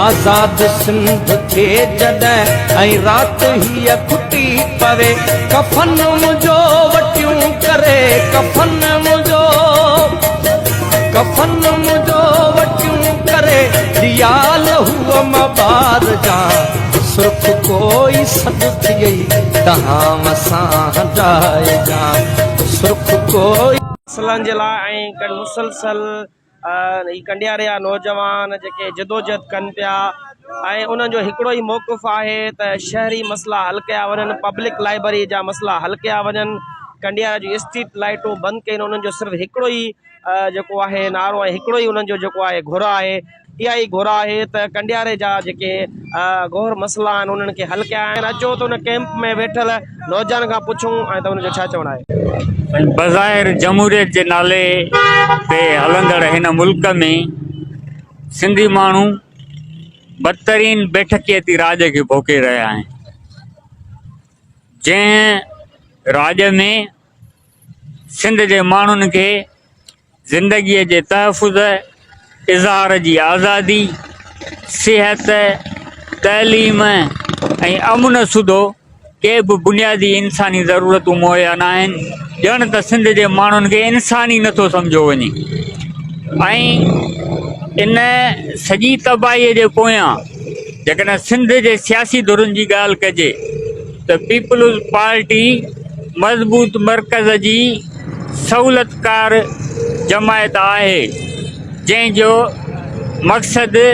आज़ाद सिंध थे जॾहिं ऐं राति हीअ खुटी पवे कफन मुंहिंजो वटियूं करे कफन मुंहिंजो वटियूं करे दिया लहूअ मां ॿार जा सुर्ख कोई सॾ थियई तव्हां मसां हटाए जा सुर्ख कोई मसइलनि जे लाइ ऐं मुसलसल कंडियारे जा नौजवान जेके जदोजहद कनि पिया ऐं उन्हनि जो हिकिड़ो ई मौक़िफ़ आहे त शहरी मसइला हल कया वञनि, पब्लिक लाइब्रेरी जा मसइला हल कया वञनि, कंडियारे जूं स्ट्रीट लाइटूं बंदि कयूं। उन्हनि जो सिर्फ़ु हिकिड़ो ई जेको आहे नारो आहे, हिकिड़ो ई उन्हनि जो जेको आहे घुर आहे, इहा ई घुर आहे त कंडियारे जा जेके गौर मसइला आहिनि उन्हनि खे हल कया आहिनि। अचो त उन कैंप में वेठल नौजवान खां पुछूं ऐं त उनजो छा चवणु आहे। बज़ाहिर जमहूरियत जे नाले ते हलंदड़ हिन मुल्क में सिंधी माण्हू बदतरीन बेठकीअती राज खे भोके रहिया आहिनि, जंहिं राज में सिंध जे माण्हुनि खे ज़िंदगीअ जे तहफ़ुज़, इज़हार जी आज़ादी, सिहत, तइलीम ऐं अमुन सुधो के बि बुनियादी इंसानी ज़रूरतूं मुहैया न आहिनि। ॼण त सिंध जे माण्हुनि खे इंसानी नथो सम्झो वञे ऐं इन सॼी तबाहीअ जे पोयां जेकॾहिं सिंध जे सियासी धुरनि जी ॻाल्हि कजे त पीपल्स पार्टी मज़बूत मर्कज़ जी सहूलतकार जमायत आहे, जंहिंजो मक़सदु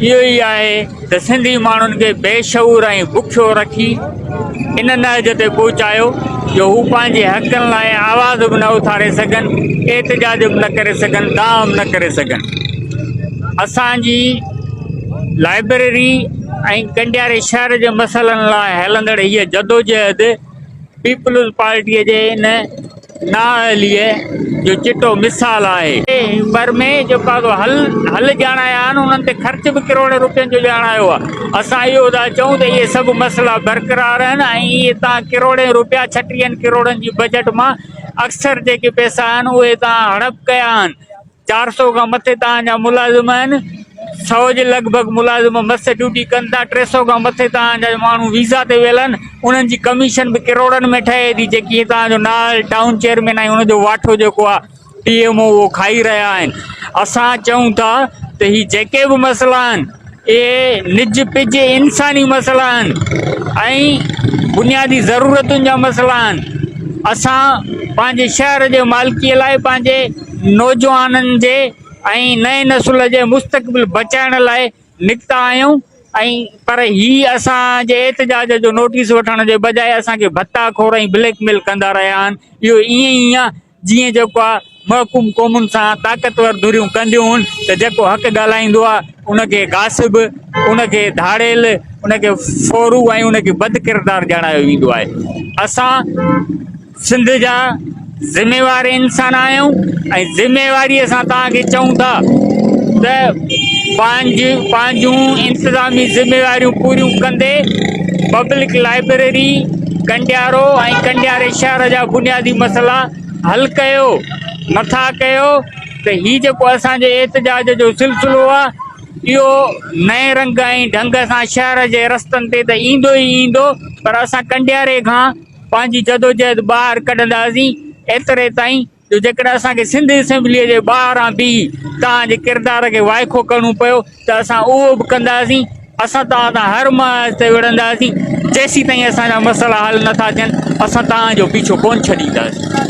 इहो ई आहे त सिंधी माण्हुनि खे बेशऊर ऐं बुखियो रखी इन नहज ते पहुचायो जो हू पंहिंजे हक़नि लाइ आवाज़ बि न उथारे सघनि, एहतजाज बि न करे सघनि, दाम न करे सघनि। असांजी लाइब्रेरी ऐं कंडियारे शहर जे मसइलनि लाइ हलंदड़ हीअ जदोजहद पीपल्स पार्टीअ जे इन नाअहलीअ जो चिटो मिसाल आहे। पर में जेका हल ॼाणाया आहिनि उन्हनि ते ख़र्च बि करोड़ रुपयनि जो ॼाणायो आहे। असां इहो था चऊं त इहे सभु मसइला बरक़रार आहिनि ऐं इहे तव्हां करोड़े रुपया 36 करोड़नि जी बजट मां अक्सर जेके पैसा आहिनि उहे तव्हां हड़प कया आहिनि। 400 खां मथे तव्हांजा मुलाज़िम आहिनि, 100 जे लॻभॻि मुलाज़िम मस ड्यूटी कनि था, 300 खां मथे तव्हांजा माण्हू वीज़ा ते वियल आहिनि, उन्हनि जी कमीशन बि करोड़नि में ठहे थी, जेकी तव्हांजो नाल टाउन चेयरमैन आहे उनजो वाठो जेको आहे PMO उहो खाई रहिया आहिनि। असां चऊं था त हीअ जेके बि मसइला आहिनि इहे निज पिज इंसानी मसइला आहिनि ऐं बुनियादी ज़रूरतुनि जा मसइला आहिनि। असां पंहिंजे शहर जे मालिकीअ लाइ, पंहिंजे नौजवाननि जे ऐं नए नसुल जे मुस्तक़बिल बचाइण लाइ निकिता आहियूं ऐं पर हीअ असांजे एहतजाज जो नोटिस वठण जे बजाए असांखे भत्ताखोर ऐं ब्लैकमेल कंदा रहिया आहिनि। इहो ईअं ई आहे जीअं जेको आहे महकूम क़ौमुनि सां ताक़तवर धुरियूं कंदियूं आहिनि त जेको हक़ ॻाल्हाईंदो आहे उनखे गासिब, उनखे धाड़ेल, उनखे फोरू ऐं उनखे बदकिरदार ॼाणायो वेंदो आहे। असां सिंध जा ज़िम्मेवार इंसान आहियूं ऐं ज़िम्मेवारीअ सां तव्हांखे चऊं था त पंहिंजूं इंतिज़ामी ज़िम्मेवारियूं पूरियूं कंदे पब्लिक लाइब्रेरी कंडियारो ऐं कंडियारे शहर जा बुनियादी मसइला हल कयो। नथा कयो त हीअ जेको असांजे एहतजाज जो सिलसिलो आहे इहो नए रंग ऐं ढंग सां शहर जे रस्तनि ते त ईंदो ई ईंदो, पर असां कंडियारे खां पंहिंजी जदोजहद ॿाहिरि कढंदासीं एतिरे ताईं जो जेकॾहिं असांखे सिंध असेंबलीअ जे ॿाहिरां बि तव्हांजे किरदार खे वाइखो करिणो पियो त असां उहो बि कंदासीं। असां तव्हां सां हर माह ते विढ़ंदासीं जेसीं ताईं असांजा मसइला हल नथा थियनि, असां तव्हांजो पीछो कोन छॾींदासीं।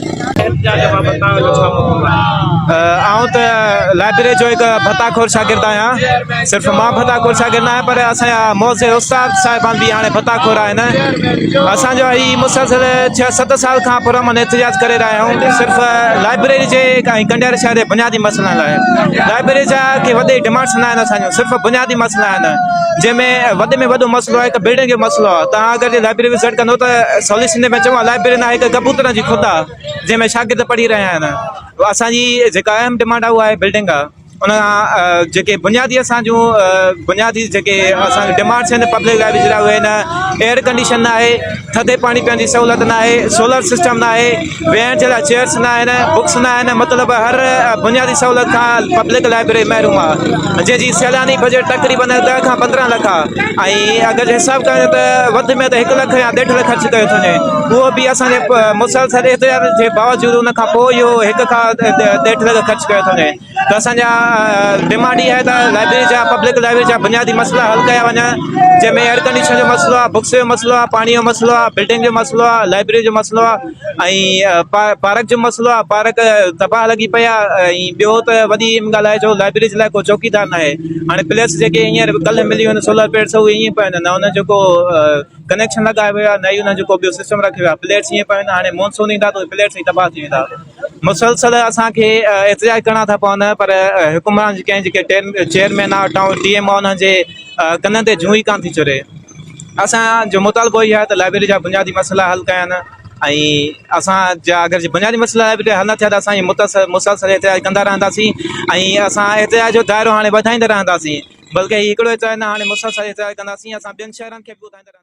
आऊं त लाइब्रेरी जो हिकु भत्ताखोर शागिर्द आहियां। सिर्फ़ु मां भत्ताखोर शागिर्द आहियां पर असांजा मोज़े उस्ताद साहिबान बि हाणे भत्ताखोर आहिनि। असांजो हीअ मुसलसिल 6-7 साल खां पुरमन एहतजाज करे रहिया आहियूं सिर्फ़ु लाइब्रेरी जे ऐं कंडियारे शहर जे बुनियादी मसइलनि लाइ। लाइब्रेरी जा के वॾे डिमांड्स न आहिनि असांजो, सिर्फ़ु बुनियादी मसइला आहिनि जंहिंमें वॾे में वॾो मसइलो आहे हिकु बिल्डिंग जो मसइलो आहे। तव्हां अगरि लाइब्रेरी विज़िट कंदो त सवली सिंध में चऊं लाइब्रेरी न हिकु कबूतर जी खुद आहे जंहिंमें शागिर्द पढ़ी रहिया आहिनि। असांजी जेका अहम डिमांड आहे उहा आहे बिल्डिंग आहे। उन खां जेके बुनियादी असां जूं बुनियादी जेके असांजी डिमांड्स आहिनि पब्लिक लाइ जहिड़ा उहे न एयर कंडीशन न आहे, थधे पाणी पीअण जी सहूलियत न आहे, सोलर सिस्टम न आहे, वेहण जे लाइ चेयर्स न आहिनि, बुक्स न आहिनि, मतिलबु हर बुनियादी सहूलियत खां पब्लिक लाइब्रेरी महरूम आहे, जंहिंजी सैलानी बजट तक़रीबन 10 खां 15 लख आहे। ऐं अगरि हिसाबु कयूं त वधि में त 1 लख या 1.5 लख ख़र्चु कयो थो वञे, उहो बि असांजे मुसलसल एतिरा जे बावजूदि उन खां पोइ इहो 1 खां 1.5 लख ख़र्चु कयो थो वञे। त असांजा डिमांड इहा आहे त लाइब्रेरी जा पब्लिक लाइब्रेरी जा बुनियादी मसइला हल कया वञनि, जंहिंमें एयर कंडीशन जो मसइलो आहे, बुक्स जो मसइलो आहे, पाणी जो मसइलो आहे, बिल्डिंग जो मसइलो आहे, लाइब्रेरी जो मसइलो आहे, ऐं पार्क जो मसइलो आहे, पार्क तबाह लॻी पिया। ऐं ॿियो त वॾी ॻाल्हि आहे जो लाइब्रेरी जे लाइ को चौकीदार न आहे। हाणे प्लेस जेके हींअर कल्ह मिलियूं आहिनि सोलर प्लेट्स उहे ईअं पिया आहिनि, न हुन जो को कनेक्शन लॻायो वियो आहे, न ई हुन जो को ॿियो सिस्टम रखियो आहे, प्लेट्स ईअं पिया आहिनि। हाणे मॉनसून ईंदा त प्लेट्स ई तबाह थी वेंदा। मुसलसल असांखे एहतिजाज करणा था पवनि, पर हुकुमरान जेके आहिनि, जेके चेयरमैन आहे टाउन DM आहे, उन्हनि जे कननि ते जूं ई कान थी चढ़े। असांजो मुतालबो इहो आहे त लाइब्रेरी जा बुनियादी मसइला हल कयनि, ऐं असांजा अगरि बुनियादी मसइला लाइब्रेरी हल न थिया त असां मुसलसल एहतिजाज कंदा रहंदासीं, ऐं असां एहतिजाज जो दाइरो हाणे वधाईंदा रहंदासीं। बल्कि हिकिड़ो एहतिजाज न, हाणे मुसलसल एहतिजाज कंदासीं, असां ॿियनि शहरनि खे बि ॿुधाईंदा रहंदासीं।